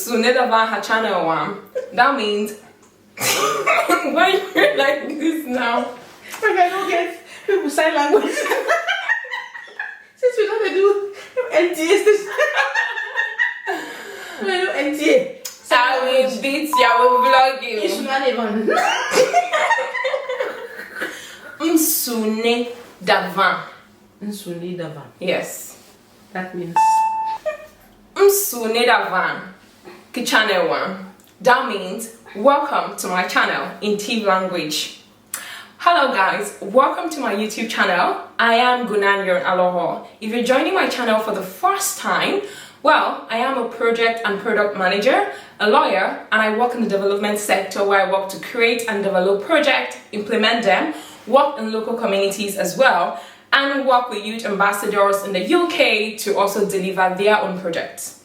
Sunedava her channel one. That means why you like this now? Okay, I don't get people sign language. Since we don't do NTA station. We do NTA. I will beat you, I will vlog you. You should not even. Nsune davan. Nsune davan. Yes. That means. Nsune davan. Ki channel one. That means welcome to my channel in Tiv language. Hello guys, welcome to my YouTube channel. I am Ioron-Aloho. If you're joining my channel for the first time, well, I am a project and product manager, a lawyer, and I work in the development sector where I work to create and develop projects, implement them, work in local communities as well, and work with youth ambassadors in the UK to also deliver their own projects.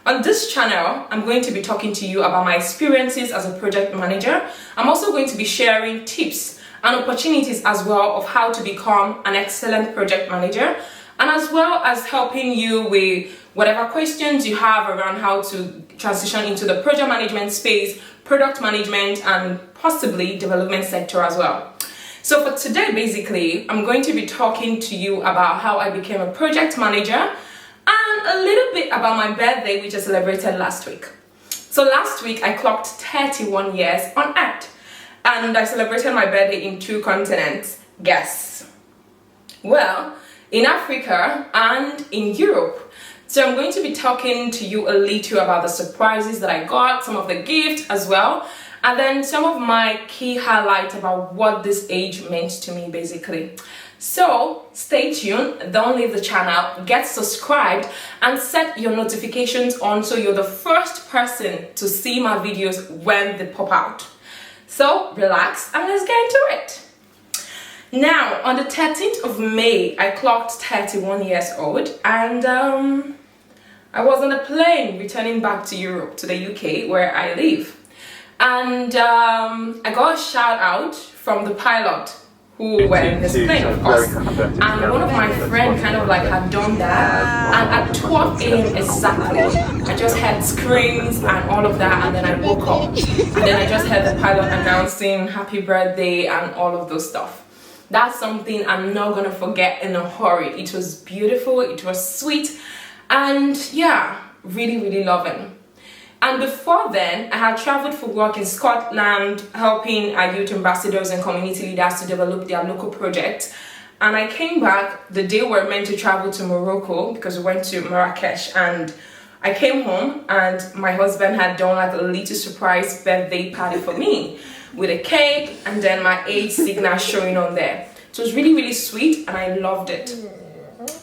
On this channel, I'm going to be talking to you about my experiences as a project manager. I'm also going to be sharing tips and opportunities as well of how to become an excellent project manager, and as well as helping you with whatever questions you have around how to transition into the project management space, product management, and possibly development sector as well. So for today, basically, I'm going to be talking to you about how I became a project manager and a little bit about my birthday, which I celebrated last week. So last week, I clocked 31 years on Earth, and I celebrated my birthday in 2 continents. Guess? Well, in Africa and in Europe. So I'm going to be talking to you a little about the surprises that I got, some of the gifts as well, and then some of my key highlights about what this age meant to me basically. So stay tuned, don't leave the channel, get subscribed and set your notifications on so you're the first person to see my videos when they pop out. So relax and let's get into it. Now, on the 13th of May, I clocked 31 years old, and I was on a plane returning back to Europe, to the UK, where I live. And I got a shout out from the pilot who were in this plane, of course. And one of my friends kind of like had done that, and at 12 a.m. exactly, I just heard screams and all of that, and then I woke up. And then I just heard the pilot announcing happy birthday and all of those stuff. That's something I'm not gonna forget in a hurry. It was beautiful, it was sweet, and yeah, really loving. And before then, I had traveled for work in Scotland, helping our youth ambassadors and community leaders to develop their local projects. And I came back the day we were meant to travel to Morocco because we went to Marrakesh, and I came home and my husband had done like a little surprise birthday party for me, with a cake and then my age signal showing on there. So it was really sweet and I loved it.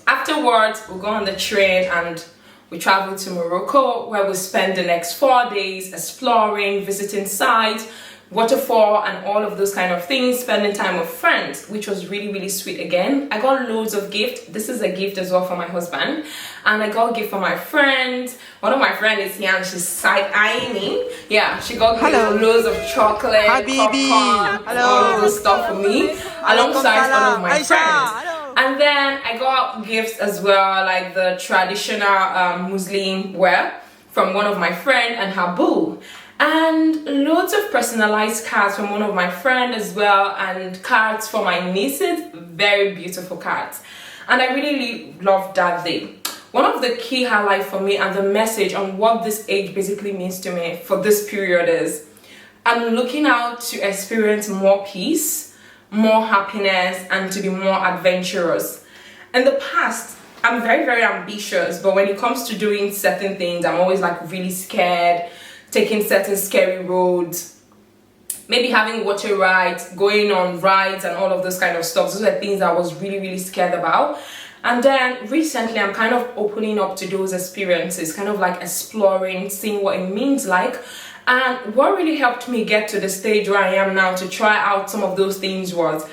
Afterwards, we go on the train and we travel to Morocco, where we spend the next 4 days exploring, visiting sites, waterfall and all of those kind of things, spending time with friends, which was really sweet again. I got loads of gifts. This is a gift as well for my husband, and I got a gift for my friends. One of my friends is here and she's side-eyeing me. Yeah, she got loads of chocolate, popcorn, all of those stuff for me, alongside one of my friends. And then I got gifts as well, like the traditional Muslim wear from one of my friends and her boo. And loads of personalized cards from one of my friends as well, and cards for my nieces, very beautiful cards. And I really loved that day. One of the key highlights for me and the message on what this age basically means to me for this period is I'm looking out to experience more peace, more happiness, and to be more adventurous. In the past, I'm very ambitious, but when it comes to doing certain things, I'm always like really scared, taking certain scary roads, maybe having water rides, going on rides and all of those kind of stuff. Those are things I was really scared about. And then recently I'm kind of opening up to those experiences, kind of like exploring, seeing what it means like. And what really helped me get to the stage where I am now to try out some of those things was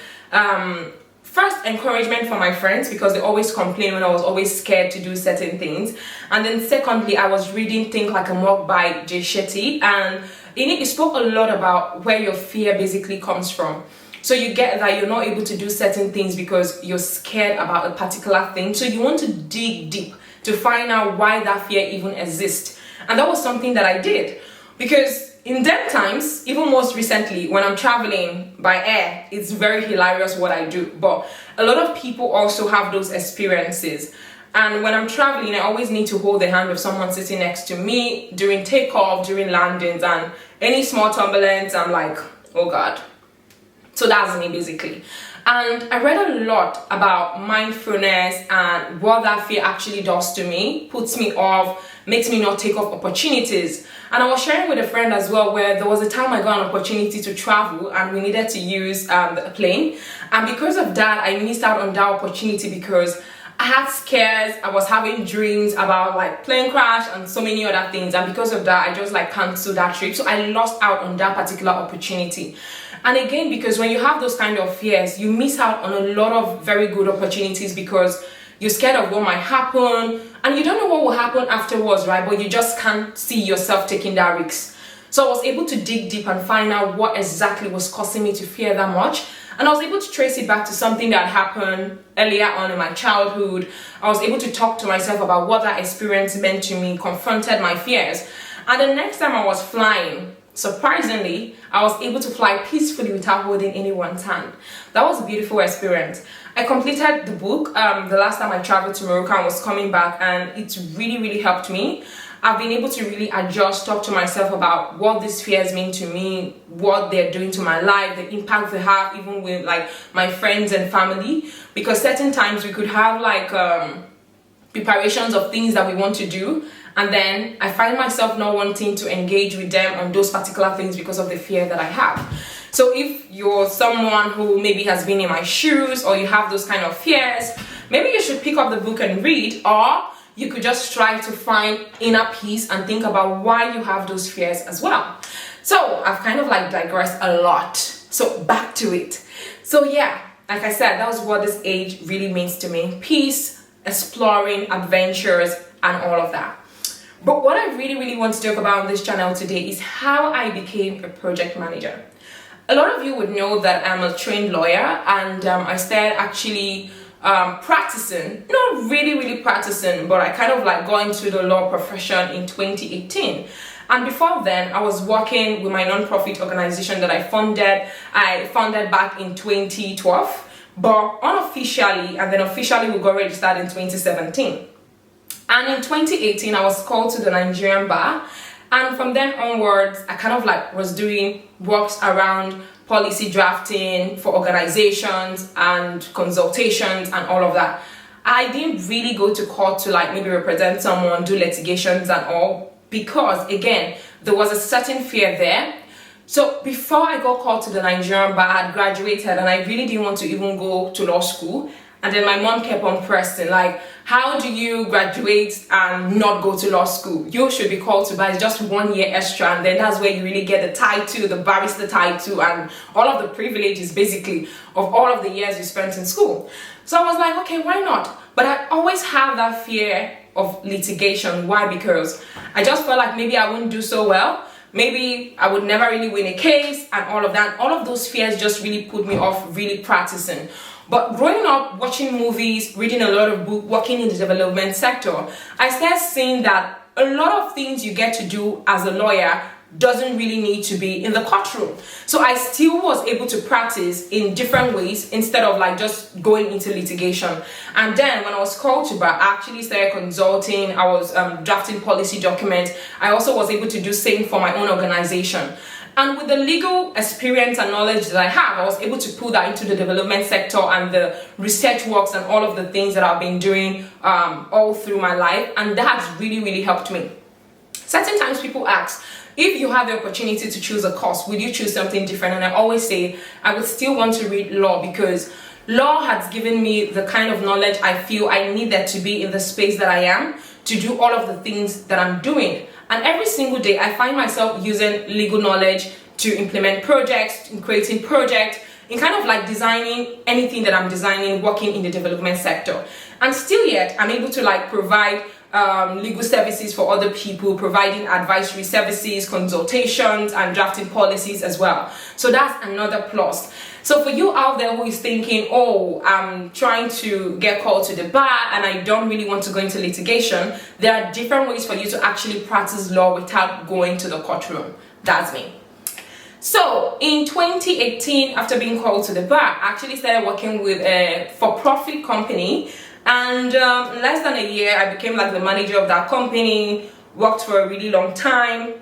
first, encouragement from my friends, because they always complain when I was always scared to do certain things. And then secondly, I was reading Think Like a Monk by Jay Shetty, and in it spoke a lot about where your fear basically comes from. So you get that you're not able to do certain things because you're scared about a particular thing. So you want to dig deep to find out why that fear even exists. And that was something that I did. Because in them times, even most recently, when I'm traveling by air, it's very hilarious what I do. But a lot of people also have those experiences. And when I'm traveling, I always need to hold the hand of someone sitting next to me during takeoff, during landings, and any small turbulence, I'm like, oh God. So that's me basically. And I read a lot about mindfulness and what that fear actually does to me, puts me off, makes me not take off opportunities. And I was sharing with a friend as well, where there was a time I got an opportunity to travel and we needed to use a plane. And because of that, I missed out on that opportunity because I had scares, I was having dreams about like plane crash and so many other things, and because of that I just like cancelled that trip. So I lost out on that particular opportunity. And again, because when you have those kind of fears, you miss out on a lot of very good opportunities because you're scared of what might happen and you don't know what will happen afterwards, right? But you just can't see yourself taking that risk. So I was able to dig deep and find out what exactly was causing me to fear that much. And I was able to trace it back to something that happened earlier on in my childhood. I was able to talk to myself about what that experience meant to me, confronted my fears. And the next time I was flying, surprisingly, I was able to fly peacefully without holding anyone's hand. That was a beautiful experience. I completed the book the last time I traveled to Morocco and was coming back, and it really, really helped me. I've been able to really adjust, talk to myself about what these fears mean to me, what they're doing to my life, the impact they have even with like my friends and family. Because certain times we could have like preparations of things that we want to do, and then I find myself not wanting to engage with them on those particular things because of the fear that I have. So if you're someone who maybe has been in my shoes or you have those kind of fears, maybe you should pick up the book and read, or you could just try to find inner peace and think about why you have those fears as well. So I've kind of like digressed a lot. So back to it. So yeah, like I said, that was what this age really means to me. Peace, exploring, adventures, and all of that. But what I really, really want to talk about on this channel today is how I became a project manager. A lot of you would know that I'm a trained lawyer, and I started actually practicing, not really practicing, but I kind of like got into the law profession in 2018. And before then, I was working with my non-profit organization that I founded back in 2012, but unofficially, and then officially we got registered in 2017. And in 2018, I was called to the Nigerian bar, and from then onwards, I kind of like was doing works around policy drafting for organizations and consultations and all of that. I didn't really go to court to like maybe represent someone, do litigations and all, because again, there was a certain fear there. So before I got called to the Nigerian bar, I had graduated and I really didn't want to even go to law school. And then my mom kept on pressing, like, how do you graduate and not go to law school? You should be called to bar. It's just 1 year extra, and then that's where you really get the title, the barrister title, and all of the privileges basically of all of the years you spent in school. So I was like, okay, why not? But I always have that fear of litigation. Why? Because I just felt like maybe I wouldn't do so well. Maybe I would never really win a case and all of that. All of those fears just really put me off really practicing. But growing up, watching movies, reading a lot of books, working in the development sector, I started seeing that a lot of things you get to do as a lawyer doesn't really need to be in the courtroom. So I still was able to practice in different ways instead of like just going into litigation. And then when I was called to bar, I actually started consulting. I was drafting policy documents. I also was able to do same for my own organization. And with the legal experience and knowledge that I have, I was able to put that into the development sector and the research works and all of the things that I've been doing all through my life. And that has really, really helped me. Certain times people ask, if you have the opportunity to choose a course, would you choose something different? And I always say, I would still want to read law because law has given me the kind of knowledge I feel I needed to be in the space that I am to do all of the things that I'm doing. And every single day, I find myself using legal knowledge to implement projects, in creating projects, in kind of like designing anything that I'm designing, working in the development sector. And still yet, I'm able to like provide legal services for other people, providing advisory services, consultations, and drafting policies as well. So that's another plus. So for you out there who is thinking, oh, I'm trying to get called to the bar and I don't really want to go into litigation, there are different ways for you to actually practice law without going to the courtroom. That's me. So in 2018, after being called to the bar, I actually started working with a for-profit company, and in less than a year, I became like the manager of that company, worked for a really long time,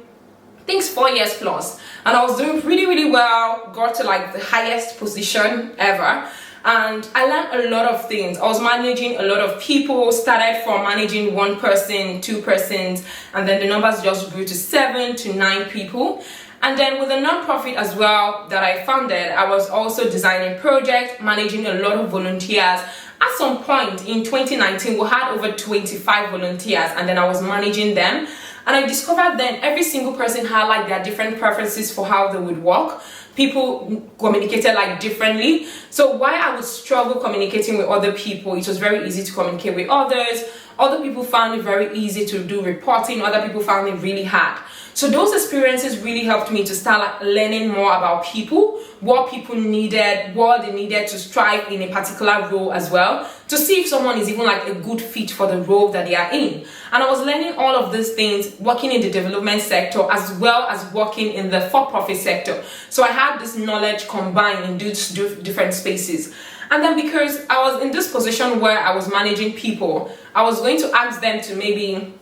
I think it's 4 years plus, and I was doing really well, got to like the highest position ever, and I learned a lot of things. I was managing a lot of people, started from managing 1 person, 2 persons, and then the numbers just grew to 7 to 9 people. And then with a non-profit as well that I founded, I was also designing projects, managing a lot of volunteers. At some point in 2019, we had over 25 volunteers, and then I was managing them. And I discovered then every single person had like their different preferences for how they would work. People communicated like differently. So while I would struggle communicating with other people, it was very easy to communicate with others. Other people found it very easy to do reporting. Other people found it really hard. So those experiences really helped me to start learning more about people, what people needed, what they needed to strive in a particular role as well, to see if someone is even like a good fit for the role that they are in. And I was learning all of these things working in the development sector as well as working in the for-profit sector. So I had this knowledge combined in these different spaces. And then because I was in this position where I was managing people, I was going to ask them to maybe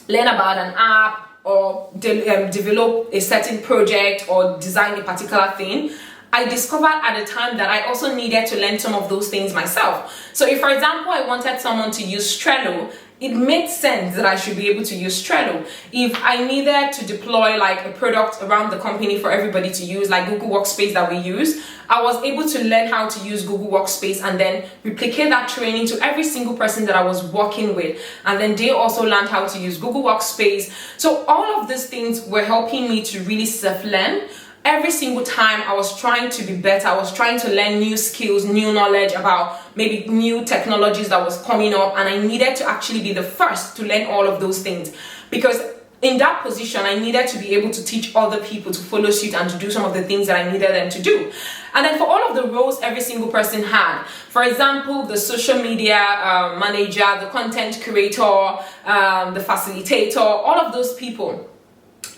learn about an app or develop a certain project or design a particular thing. I discovered at the time that I also needed to learn some of those things myself. So if, for example, I wanted someone to use Trello, it made sense that I should be able to use Trello. If I needed to deploy like a product around the company for everybody to use, like Google Workspace that we use, I was able to learn how to use Google Workspace and then replicate that training to every single person that I was working with. And then they also learned how to use Google Workspace. So all of these things were helping me to really self-learn. Every single time I was trying to be better, I was trying to learn new skills, new knowledge about maybe new technologies that was coming up, and I needed to actually be the first to learn all of those things, because in that position I needed to be able to teach other people to follow suit and to do some of the things that I needed them to do. And then for all of the roles every single person had, for example, the social media manager, the content creator, the facilitator, all of those people,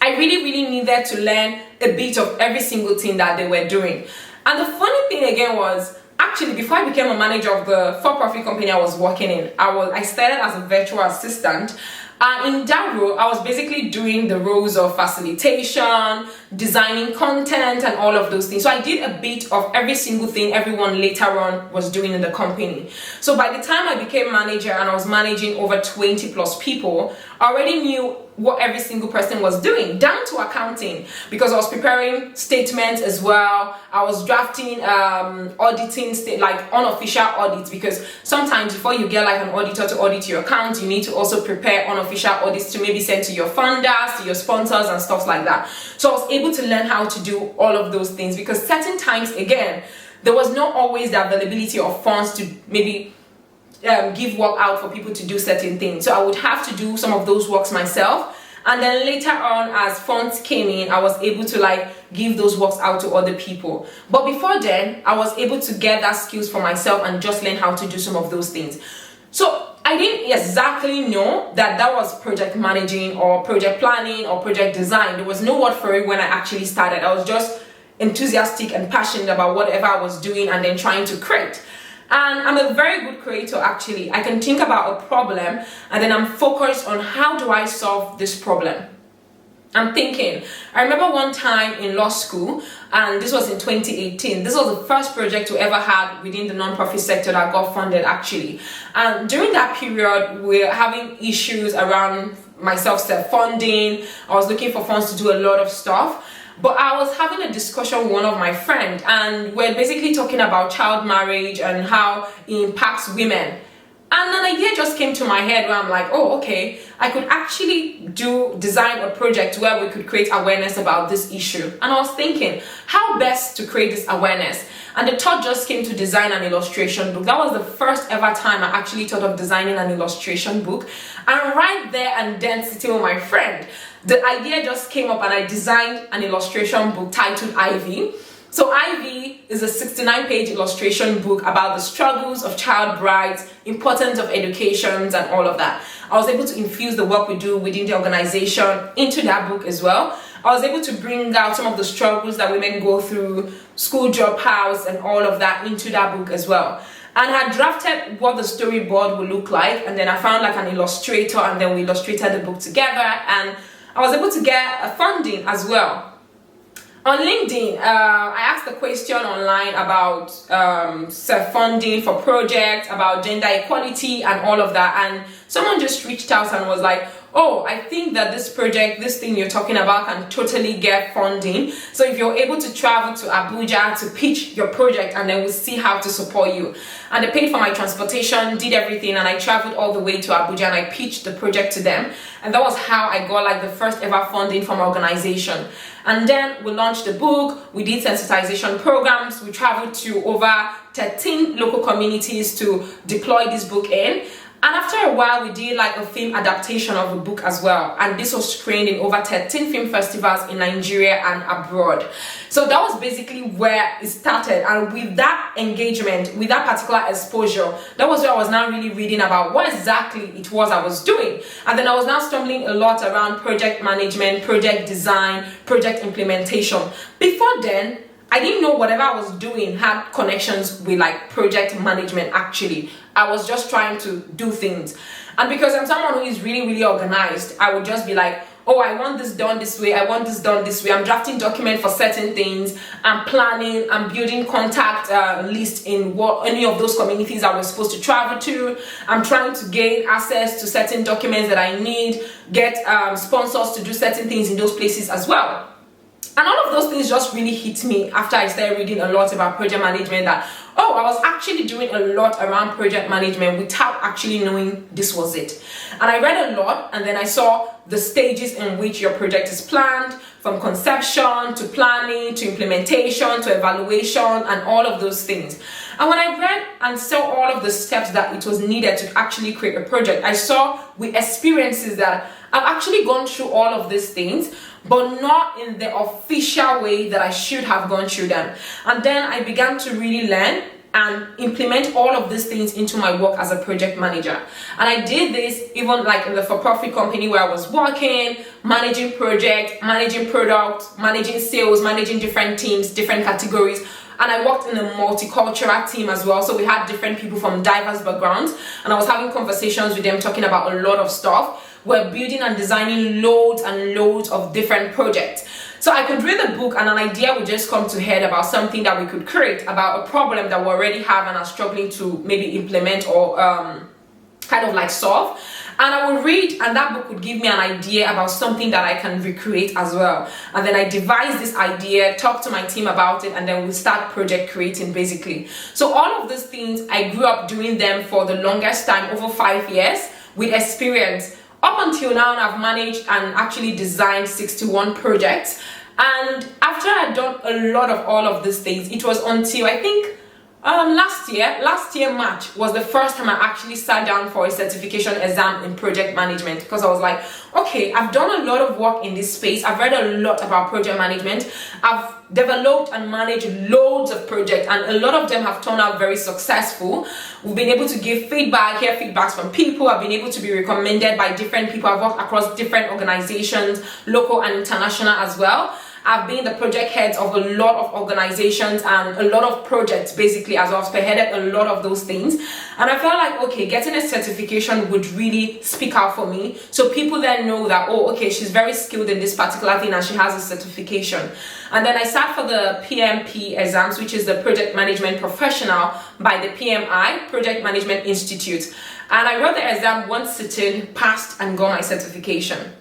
I really needed to learn a bit of every single thing that they were doing. And the funny thing again was, actually, before I became a manager of the for-profit company I was working in, I started as a virtual assistant. And in that role, I was basically doing the roles of facilitation, designing content, and all of those things. So I did a bit of every single thing everyone later on was doing in the company. So by the time I became manager and I was managing over 20 plus people, I already knew what every single person was doing, down to accounting, because I was preparing statements as well. I was drafting auditing like unofficial audits, because sometimes before you get like an auditor to audit your account, you need to also prepare unofficial audits to maybe send to your funders, to your sponsors and stuff like that. So I was able to learn how to do all of those things, because certain times again there was not always the availability of funds to maybe give work out for people to do certain things. So I would have to do some of those works myself, and then later on as funds came in, I was able to like give those works out to other people. But before then, I was able to get that skills for myself and just learn how to do some of those things. So I didn't exactly know that that was project managing or project planning or project design. There was no word for it when I actually started. I was just enthusiastic and passionate about whatever I was doing and then trying to create. And I'm a very good creator actually. I can think about a problem and then I'm focused on how do I solve this problem. I'm thinking, I remember one time in law school, and this was in 2018. This was the first project we ever had within the non-profit sector that got funded actually. And during that period, we were having issues around myself self-funding. I was looking for funds to do a lot of stuff. But I was having a discussion with one of my friends, and we're basically talking about child marriage and how it impacts women. And an idea just came to my head where I'm like, oh, okay, I could actually design a project where we could create awareness about this issue. And I was thinking, how best to create this awareness? And the thought just came to design an illustration book. That was the first ever time I actually thought of designing an illustration book. And right there and then, sitting with my friend, the idea just came up and I designed an illustration book titled Ivy. So Ivy is a 69-page illustration book about the struggles of child brides, importance of educations, and all of that. I was able to infuse the work we do within the organization into that book as well. I was able to bring out some of the struggles that women go through, school dropouts, and all of that into that book as well. And I drafted what the storyboard would look like, and then I found like an illustrator, and then we illustrated the book together, and I was able to get a funding as well. On LinkedIn, I asked a question online about self-funding for projects, about gender equality and all of that, and someone just reached out and was like, oh, I think that this project, this thing you're talking about can totally get funding. So if you're able to travel to Abuja to pitch your project, and then we'll see how to support you. And they paid for my transportation, did everything, and I traveled all the way to Abuja and I pitched the project to them. And that was how I got like the first ever funding from our organization. And then we launched the book, we did sensitization programs, we traveled to over 13 local communities to deploy this book in. And after a while, we did like a film adaptation of the book as well. And this was screened in over 13 film festivals in Nigeria and abroad. So that was basically where it started. And with that engagement, with that particular exposure, that was where I was now really reading about what exactly it was I was doing. And then I was now stumbling a lot around project management, project design, project implementation. Before then, I didn't know whatever I was doing had connections with like project management actually. I was just trying to do things. And because I'm someone who is really, really organized, I would just be like, oh, I want this done this way, I want this done this way. I'm drafting document for certain things, I'm planning, I'm building contact list in any of those communities I was supposed to travel to. I'm trying to gain access to certain documents that I need, get sponsors to do certain things in those places as well. And all of those things just really hit me after I started reading a lot about project management, that, oh, I was actually doing a lot around project management without actually knowing this was it. And I read a lot, and then I saw the stages in which your project is planned, from conception to planning to implementation to evaluation and all of those things. And when I read and saw all of the steps that it was needed to actually create a project, I saw with experiences that I've actually gone through all of these things, but not in the official way that I should have gone through them. And then I began to really learn and implement all of these things into my work as a project manager. And I did this even like in the for-profit company where I was working, managing projects, managing products, managing sales, managing different teams, different categories. And I worked in a multicultural team as well. So we had different people from diverse backgrounds, and I was having conversations with them talking about a lot of stuff. We're building and designing loads and loads of different projects. So I could read the book and an idea would just come to head about something that we could create, about a problem that we already have and are struggling to maybe implement or kind of like solve. And I would read, and that book would give me an idea about something that I can recreate as well. And then I devise this idea, talk to my team about it, and then we start project creating basically. So all of these things, I grew up doing them for the longest time, over 5 years, with experience. Up until now, I've managed and actually designed 61 projects. And after I'd done a lot of all of these things, it was until I think last year March was the first time I actually sat down for a certification exam in project management, because I was like, okay, I've done a lot of work in this space. I've read a lot about project management. I've developed and managed loads of projects, and a lot of them have turned out very successful. We've been able to give feedback, hear feedbacks from people. I've been able to be recommended by different people. I've worked across different organizations, local and international as well. I've been the project head of a lot of organizations and a lot of projects basically, as I've spearheaded a lot of those things. And I felt like, okay, getting a certification would really speak out for me. So people then know that, oh, okay, she's very skilled in this particular thing and she has a certification. And then I sat for the PMP exams, which is the Project Management Professional by the PMI, Project Management Institute. And I wrote the exam one sitting, passed and got my certification.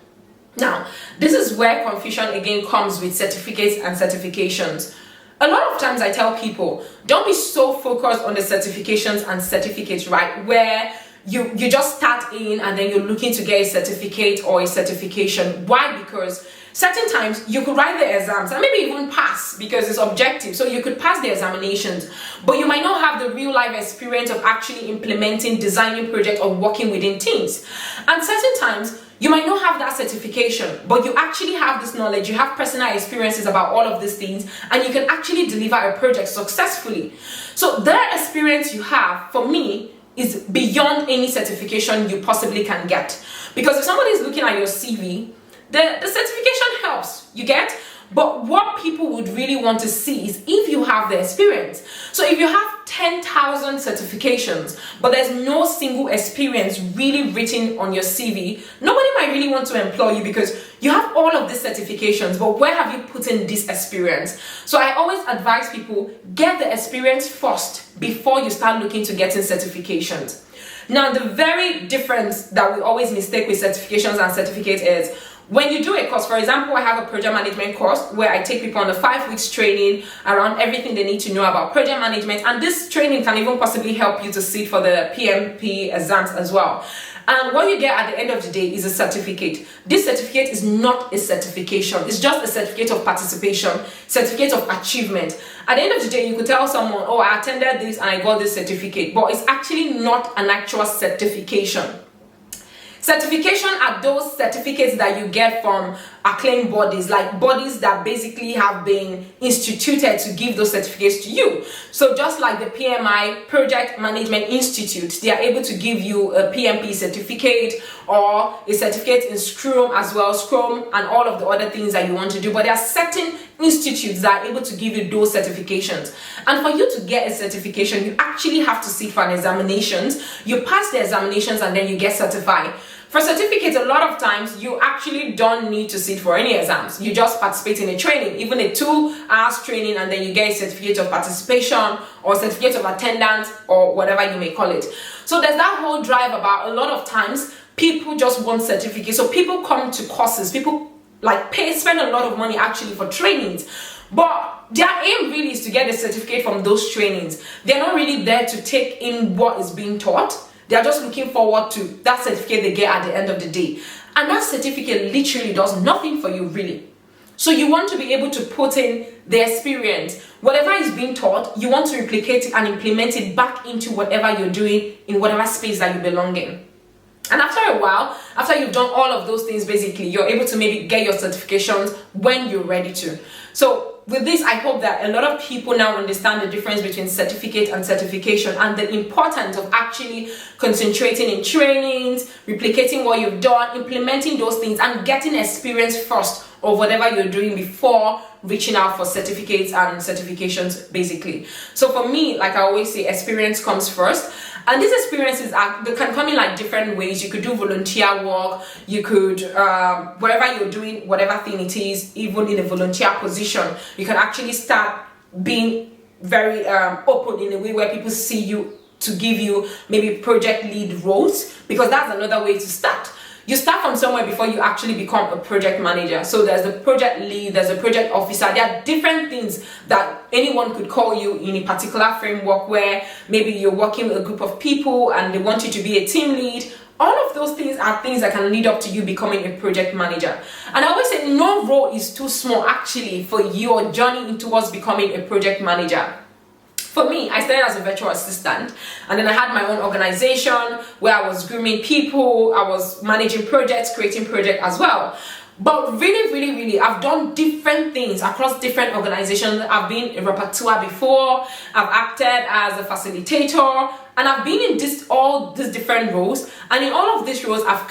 Now, this is where confusion again comes with certificates and certifications. A lot of times I tell people, don't be so focused on the certifications and certificates, right? Where you just start in and then you're looking to get a certificate or a certification. Why? Because certain times you could write the exams and maybe even pass because it's objective. So you could pass the examinations, but you might not have the real life experience of actually implementing, designing projects or working within teams. And certain times you might not have that certification, but you actually have this knowledge, you have personal experiences about all of these things, and you can actually deliver a project successfully. So that experience you have, for me, is beyond any certification you possibly can get. Because if somebody is looking at your CV, the certification helps, you get? But what people would really want to see is if you have the experience. So if you have 10,000 certifications, but there's no single experience really written on your CV, nobody might really want to employ you because you have all of these certifications, but where have you put in this experience? So I always advise people, get the experience first before you start looking to getting certifications. Now, the very difference that we always mistake with certifications and certificates is when you do a course. For example, I have a project management course where I take people on a 5 weeks training around everything they need to know about project management, and this training can even possibly help you to sit for the PMP exams as well. And what you get at the end of the day is a certificate. This certificate is not a certification. It's just a certificate of participation, certificate of achievement. At the end of the day, you could tell someone, oh, I attended this and I got this certificate, but it's actually not an actual certification. Certification are those certificates that you get from acclaimed bodies, like bodies that basically have been instituted to give those certificates to you. So just like the PMI, Project Management Institute, they are able to give you a PMP certificate or a certificate in Scrum as well, Scrum and all of the other things that you want to do. But there are certain institutes that are able to give you those certifications. And for you to get a certification, you actually have to sit for an examinations. You pass the examinations and then you get certified. For certificates, a lot of times you actually don't need to sit for any exams. You just participate in a training, even a 2 hours training, and then you get a certificate of participation or certificate of attendance or whatever you may call it. So there's that whole drive about a lot of times people just want certificates. So people come to courses, people like spend a lot of money actually for trainings. But their aim really is to get a certificate from those trainings. They're not really there to take in what is being taught. They are just looking forward to that certificate they get at the end of the day. And that certificate literally does nothing for you, really. So you want to be able to put in the experience. Whatever is being taught, you want to replicate it and implement it back into whatever you're doing in whatever space that you belong in. And after a while, after you've done all of those things, basically, you're able to maybe get your certifications when you're ready to. So with this, I hope that a lot of people now understand the difference between certificate and certification and the importance of actually concentrating in trainings, replicating what you've done, implementing those things, and getting experience first of whatever you're doing before reaching out for certificates and certifications, basically. So for me, like I always say, experience comes first. And these experiences they can come in like different ways. You could do volunteer work, you could, wherever you're doing, whatever thing it is, even in a volunteer position, you can actually start being very open in a way where people see you to give you maybe project lead roles, because that's another way to start. You start from somewhere before you actually become a project manager. So there's the project lead, there's a project officer. There are different things that anyone could call you in a particular framework where maybe you're working with a group of people and they want you to be a team lead. All of those things are things that can lead up to you becoming a project manager. And I always say no role is too small actually for your journey towards becoming a project manager. For me, I started as a virtual assistant, and then I had my own organization where I was grooming people, I was managing projects, creating projects as well. But really, I've done different things across different organizations. I've been a rapporteur before, I've acted as a facilitator, and I've been in all these different roles. And in all of these roles, I've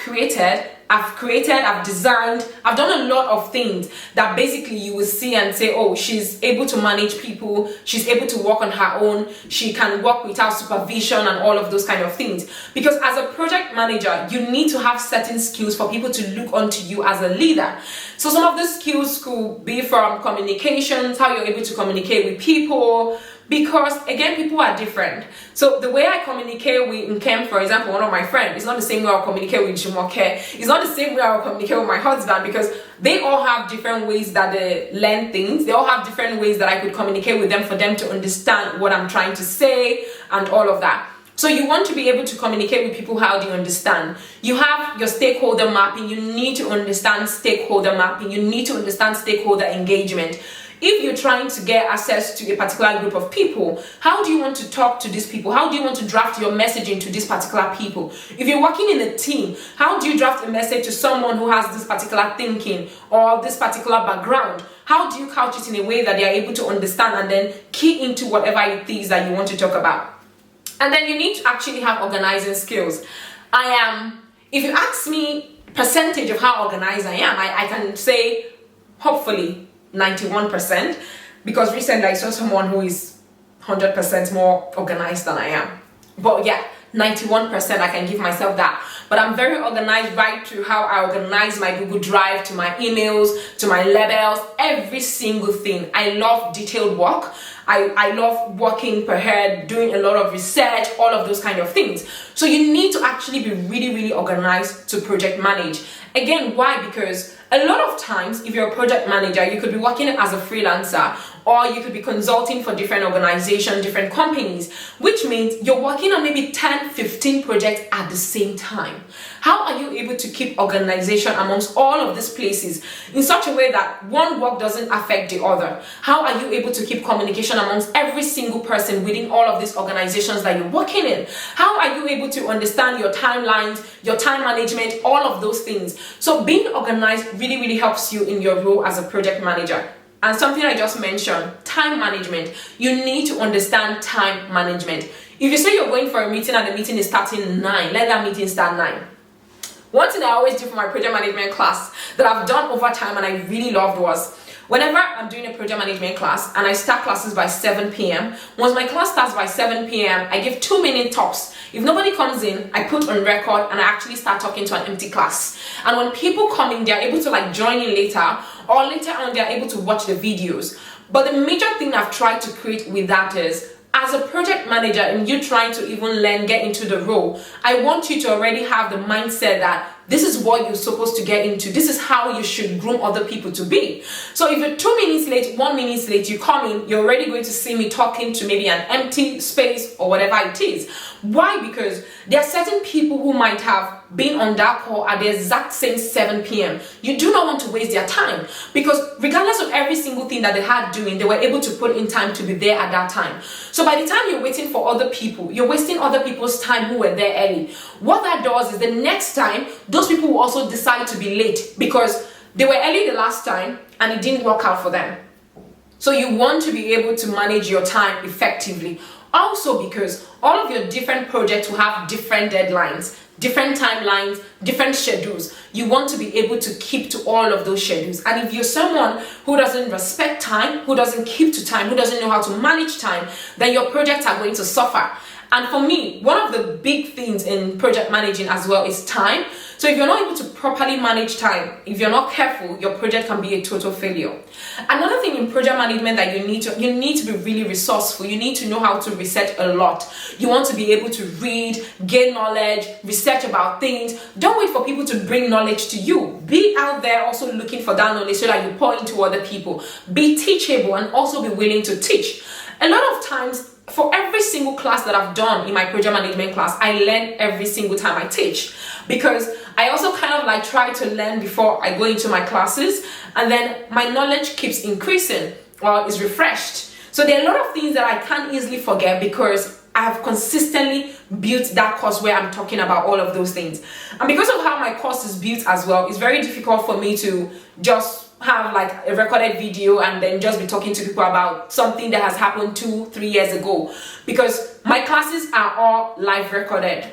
designed, I've done a lot of things that basically you will see and say, oh, she's able to manage people, she's able to work on her own, she can work without supervision and all of those kind of things. Because as a project manager, you need to have certain skills for people to look onto you as a leader. So some of the skills could be from communications, how you're able to communicate with people, because again, people are different. So the way I communicate with Nkem, for example, one of my friends, is not the same way I'll communicate with Jumoke. It's not the same way I'll communicate with my husband, because they all have different ways that they learn things. They all have different ways that I could communicate with them for them to understand what I'm trying to say and all of that. So you want to be able to communicate with people. How do you understand? You have your stakeholder mapping. You need to understand stakeholder mapping. You need to understand stakeholder engagement. If you're trying to get access to a particular group of people, how do you want to talk to these people? How do you want to draft your messaging to these particular people? If you're working in a team, how do you draft a message to someone who has this particular thinking or this particular background? How do you couch it in a way that they are able to understand and then key into whatever it is that you want to talk about? And then you need to actually have organizing skills. If you ask me percentage of how organized I am, I can say hopefully 91%, because recently I saw someone who is 100% more organized than I am. But yeah, 91% I can give myself that. But I'm very organized right through how I organize my Google Drive, to my emails, to my labels, every single thing. I love detailed work. I love working per head, doing a lot of research, all of those kind of things. So you need to actually be really, really organized to project manage. Again, why? Because a lot of times, if you're a project manager, you could be working as a freelancer, or you could be consulting for different organizations, different companies, which means you're working on maybe 10, 15 projects at the same time. How are you able to keep organization amongst all of these places in such a way that one work doesn't affect the other? How are you able to keep communication amongst every single person within all of these organizations that you're working in? How are you able to understand your timelines, your time management, all of those things? So being organized really, really helps you in your role as a project manager. And something I just mentioned, time management. You need to understand time management. If you say you're going for a meeting and the meeting is starting 9, let that meeting start 9. One thing I always do for my project management class that I've done over time and I really loved was, whenever I'm doing a project management class and I start classes by 7 p.m., once my class starts by 7 p.m., I give 2-minute tops. If nobody comes in, I put on record and I actually start talking to an empty class. And when people come in, they're able to join in later, or later on they're able to watch the videos. But the major thing I've tried to create with that is, as a project manager and you trying to even get into the role, I want you to already have the mindset that this is what you're supposed to get into. This is how you should groom other people to be. So if you're 2 minutes late, 1 minute late, you come in, you're already going to see me talking to maybe an empty space or whatever it is. Why? Because there are certain people who might have been on that call at the exact same 7 p.m. You do not want to waste their time, because regardless of every single thing that they had doing, they were able to put in time to be there at that time. So by the time you're waiting for other people, you're wasting other people's time who were there early. What that does is the next time, those people will also decide to be late because they were early the last time and it didn't work out for them. So you want to be able to manage your time effectively. Also, because all of your different projects will have different deadlines, different timelines, different schedules. You want to be able to keep to all of those schedules. And if you're someone who doesn't respect time, who doesn't keep to time, who doesn't know how to manage time, then your projects are going to suffer. And for me, one of the big things in project managing as well is time. So if you're not able to properly manage time, if you're not careful, your project can be a total failure. Another thing in project management that you need to be really resourceful. You need to know how to research a lot. You want to be able to read, gain knowledge, research about things. Don't wait for people to bring knowledge to you. Be out there also looking for that knowledge so that you pour into other people. Be teachable and also be willing to teach. A lot of times, for every single class that I've done in my project management class, I learn every single time I teach, because I also kind of try to learn before I go into my classes, and then my knowledge keeps increasing or is refreshed. So there are a lot of things that I can't easily forget because I have consistently built that course where I'm talking about all of those things. And because of how my course is built as well, it's very difficult for me to just have a recorded video and then just be talking to people about something that has happened 2-3 years ago, because my classes are all live recorded.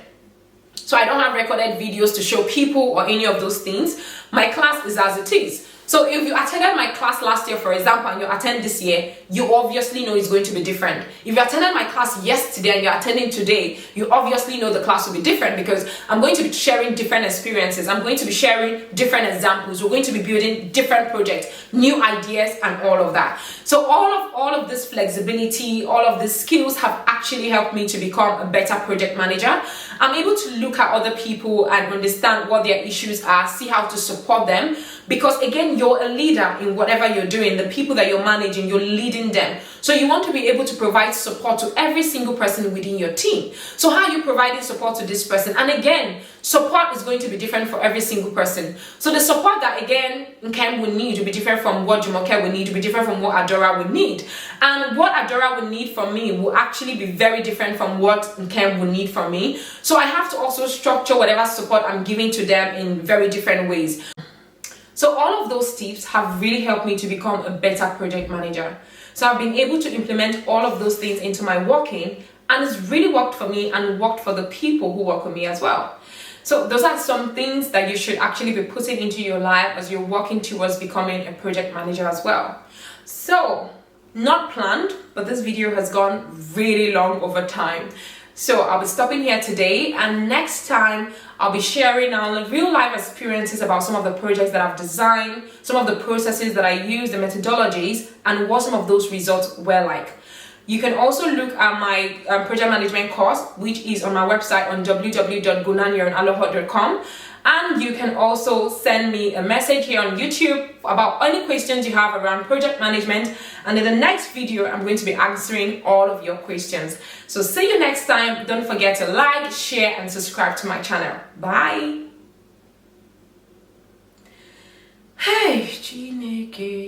So I don't have recorded videos to show people or any of those things. My class is as it is. So if you attended my class last year, for example, and you attend this year, you obviously know it's going to be different. If you attended my class yesterday and you're attending today, you obviously know the class will be different, because I'm going to be sharing different experiences. I'm going to be sharing different examples. We're going to be building different projects, new ideas, and all of that. So all of this flexibility, all of these skills have actually helped me to become a better project manager. I'm able to look at other people and understand what their issues are, see how to support them, Because again, you're a leader in whatever you're doing. The people that you're managing, you're leading them. So you want to be able to provide support to every single person within your team. So how are you providing support to this person? And again, support is going to be different for every single person. So the support that again Nkem will need will be different from what Jumoke will need, will be different from what Adora will need. And what Adora will need from me will actually be very different from what Nkem will need from me. So I have to also structure whatever support I'm giving to them in very different ways. So all of those tips have really helped me to become a better project manager. So I've been able to implement all of those things into my working, and it's really worked for me and worked for the people who work with me as well. So those are some things that you should actually be putting into your life as you're working towards becoming a project manager as well. So, not planned, but this video has gone really long over time. So I'll be stopping here today, and next time I'll be sharing real life experiences about some of the projects that I've designed, some of the processes that I use, the methodologies, and what some of those results were like. You can also look at my project management course, which is on my website on www.gunanyoronaloho.com. And you can also send me a message here on YouTube about any questions you have around project management. And in the next video, I'm going to be answering all of your questions. So see you next time. Don't forget to like, share, and subscribe to my channel. Bye. Hey, Chineke.